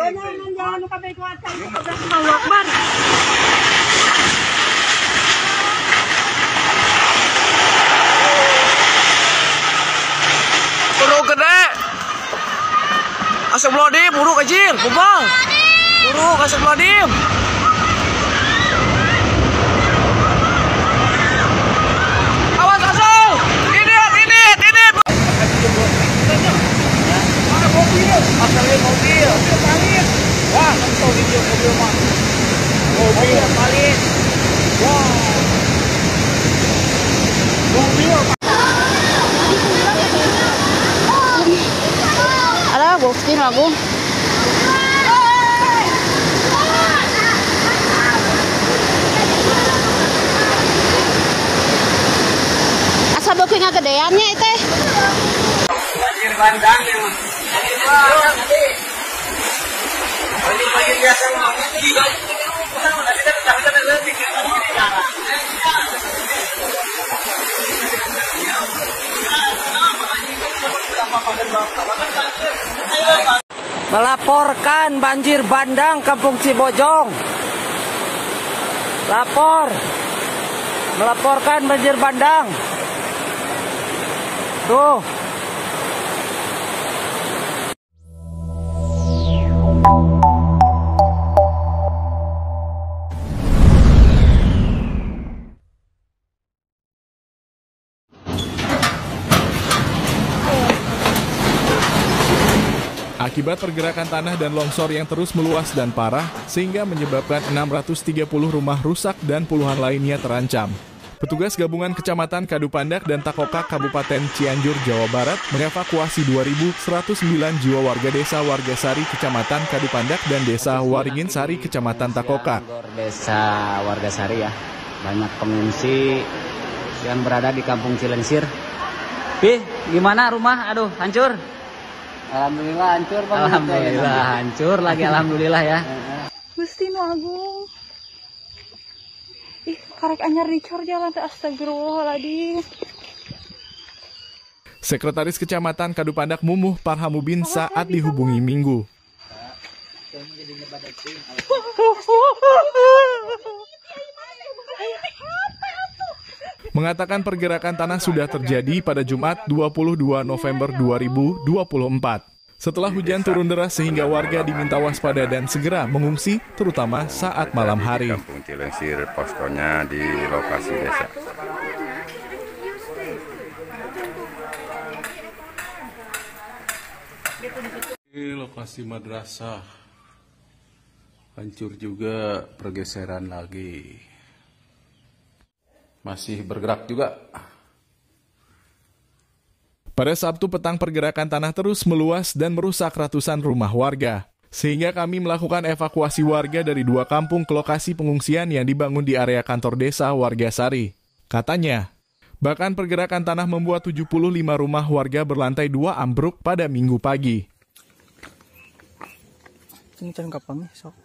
Buruk gede. Astagfirullahaladzim, buruk kecil, bubang. Buruk, astagfirullahaladzim. Awas asal. Ini. Asalin mobil. Wah, itu video mobil mah. Mobil paling. Wah. Mobil. Ada bukti lagu. Asa bukti ngagedeannya itu. Banjir bandang ya. Banjir biasa mah. Melaporkan banjir bandang Kampung Cibojong. Melaporkan banjir bandang. Tuh. Akibat pergerakan tanah dan longsor yang terus meluas dan parah, sehingga menyebabkan 630 rumah rusak dan puluhan lainnya terancam. Petugas gabungan Kecamatan Kadupandak dan Takoka Kabupaten Cianjur, Jawa Barat mengevakuasi 2.109 jiwa warga desa Wargasari Kecamatan Kadupandak dan desa Waringin Sari Kecamatan Takoka. Desa Wargasari ya, banyak pengungsi yang berada di Kampung Cilensir. Gimana rumah? Aduh, hancur. Alhamdulillah hancur Bang. Alhamdulillah hancur lagi, alhamdulillah ya. Gusti nu agung. Ih, karek anyar dicor jalan teh, astagfirullahaladzim. Sekretaris Kecamatan Kadupandak Mumuh Parhamubin saat dihubungi Minggu. Mengatakan pergerakan tanah sudah terjadi pada Jumat 22 November 2024. Setelah hujan turun deras sehingga warga diminta waspada dan segera mengungsi, terutama saat malam hari. Kampung Cilensir, poskonya di lokasi desa. Di lokasi madrasah hancur juga, pergeseran lagi. Masih bergerak juga. Pada Sabtu petang pergerakan tanah terus meluas dan merusak ratusan rumah warga. Sehingga kami melakukan evakuasi warga dari 2 kampung ke lokasi pengungsian yang dibangun di area kantor desa Wargasari. Katanya, bahkan pergerakan tanah membuat 75 rumah warga berlantai 2 ambruk pada Minggu pagi. Ini can kapan sok.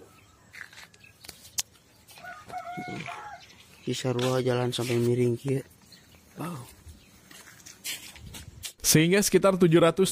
Kisarua jalan sampai miring kieu. Wow. Sehingga sekitar 729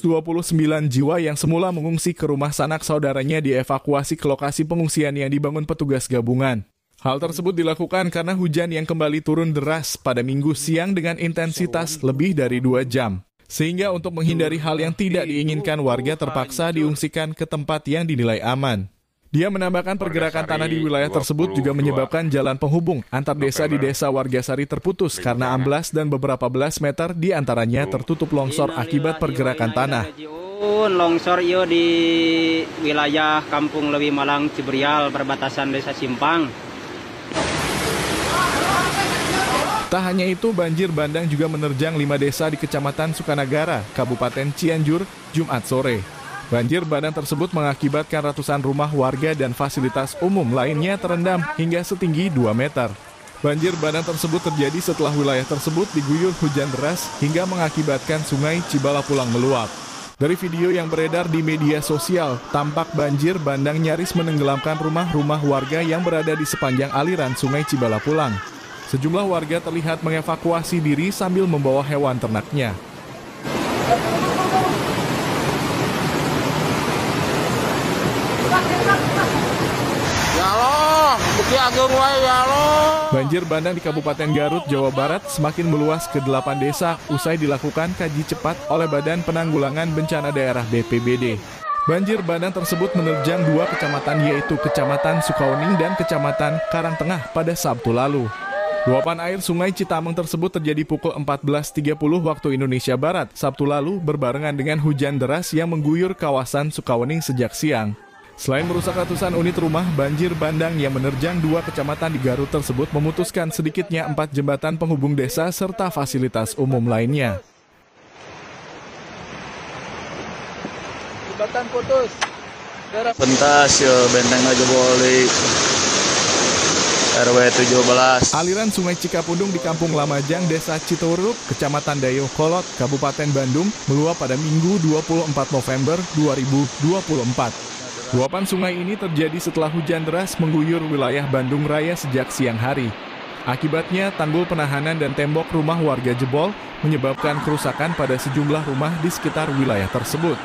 jiwa yang semula mengungsi ke rumah sanak saudaranya dievakuasi ke lokasi pengungsian yang dibangun petugas gabungan. Hal tersebut dilakukan karena hujan yang kembali turun deras pada Minggu siang dengan intensitas lebih dari 2 jam. Sehingga untuk menghindari hal yang tidak diinginkan, warga terpaksa diungsikan ke tempat yang dinilai aman. Dia menambahkan pergerakan tanah di wilayah tersebut juga menyebabkan jalan penghubung antar desa di desa Wargasari terputus karena amblas dan beberapa belas meter diantaranya tertutup longsor akibat pergerakan tanah. Longsor iyo di wilayah Kampung Lewi Malang Cibrial, perbatasan desa Simpang. Tak hanya itu, banjir bandang juga menerjang 5 desa di Kecamatan Sukanagara, Kabupaten Cianjur, Jumat sore. Banjir bandang tersebut mengakibatkan ratusan rumah warga dan fasilitas umum lainnya terendam hingga setinggi 2 meter. Banjir bandang tersebut terjadi setelah wilayah tersebut diguyur hujan deras hingga mengakibatkan sungai Cibalapulang meluap. Dari video yang beredar di media sosial, tampak banjir bandang nyaris menenggelamkan rumah-rumah warga yang berada di sepanjang aliran sungai Cibalapulang. Sejumlah warga terlihat mengevakuasi diri sambil membawa hewan ternaknya. Banjir bandang di Kabupaten Garut, Jawa Barat semakin meluas ke 8 desa usai dilakukan kaji cepat oleh Badan Penanggulangan Bencana Daerah BPBD. Banjir bandang tersebut menerjang 2 kecamatan yaitu Kecamatan Sukawening dan Kecamatan Karangtengah pada Sabtu lalu. Luapan air Sungai Citameng tersebut terjadi pukul 14.30 waktu Indonesia Barat Sabtu lalu berbarengan dengan hujan deras yang mengguyur kawasan Sukawening sejak siang. Selain merusak ratusan unit rumah, banjir bandang yang menerjang 2 kecamatan di Garut tersebut memutuskan sedikitnya 4 jembatan penghubung desa serta fasilitas umum lainnya. Jembatan putus. Pentas ya benteng aja boleh. RW 17. Aliran Sungai Cikapundung di Kampung Lamajang, Desa Citeureup, Kecamatan Dayakolot, Kabupaten Bandung meluap pada Minggu 24 November 2024. Luapan sungai ini terjadi setelah hujan deras mengguyur wilayah Bandung Raya sejak siang hari. Akibatnya, tanggul penahanan dan tembok rumah warga jebol menyebabkan kerusakan pada sejumlah rumah di sekitar wilayah tersebut.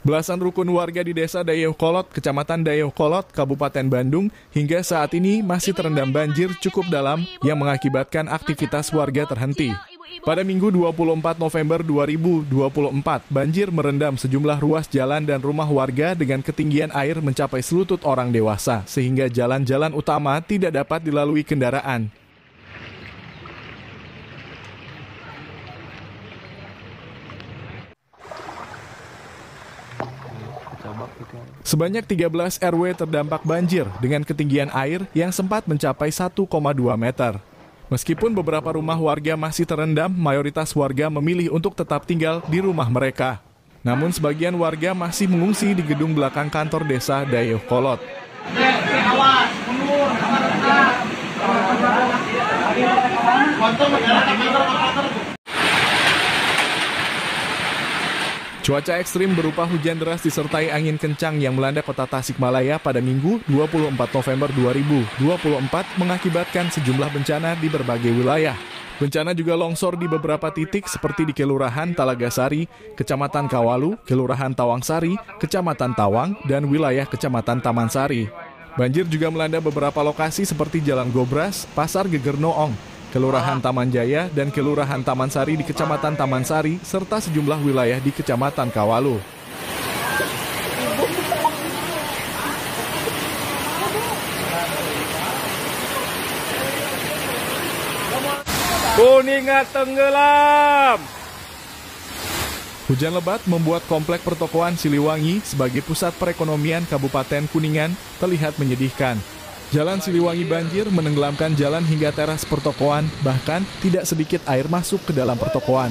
Belasan rukun warga di Desa Dayakolot, Kecamatan Dayakolot, Kabupaten Bandung, hingga saat ini masih terendam banjir cukup dalam yang mengakibatkan aktivitas warga terhenti. Pada Minggu 24 November 2024, banjir merendam sejumlah ruas jalan dan rumah warga dengan ketinggian air mencapai selutut orang dewasa, sehingga jalan-jalan utama tidak dapat dilalui kendaraan. Sebanyak 13 RW terdampak banjir dengan ketinggian air yang sempat mencapai 1,2 meter. Meskipun beberapa rumah warga masih terendam, mayoritas warga memilih untuk tetap tinggal di rumah mereka. Namun sebagian warga masih mengungsi di gedung belakang kantor desa Dayakolot. Cuaca ekstrim berupa hujan deras disertai angin kencang yang melanda kota Tasikmalaya pada Minggu 24 November 2024 mengakibatkan sejumlah bencana di berbagai wilayah. Bencana juga longsor di beberapa titik seperti di Kelurahan Talagasari, Kecamatan Kawalu, Kelurahan Tawangsari, Kecamatan Tawang, dan wilayah Kecamatan Tamansari. Banjir juga melanda beberapa lokasi seperti Jalan Gobras, Pasar Geger Noong, Kelurahan Taman Jaya, dan Kelurahan Taman Sari di Kecamatan Taman Sari, serta sejumlah wilayah di Kecamatan Kawalu. Kuningan tenggelam. Hujan lebat membuat komplek pertokoan Siliwangi sebagai pusat perekonomian Kabupaten Kuningan terlihat menyedihkan. Jalan Siliwangi banjir menenggelamkan jalan hingga teras pertokoan, bahkan tidak sedikit air masuk ke dalam pertokoan.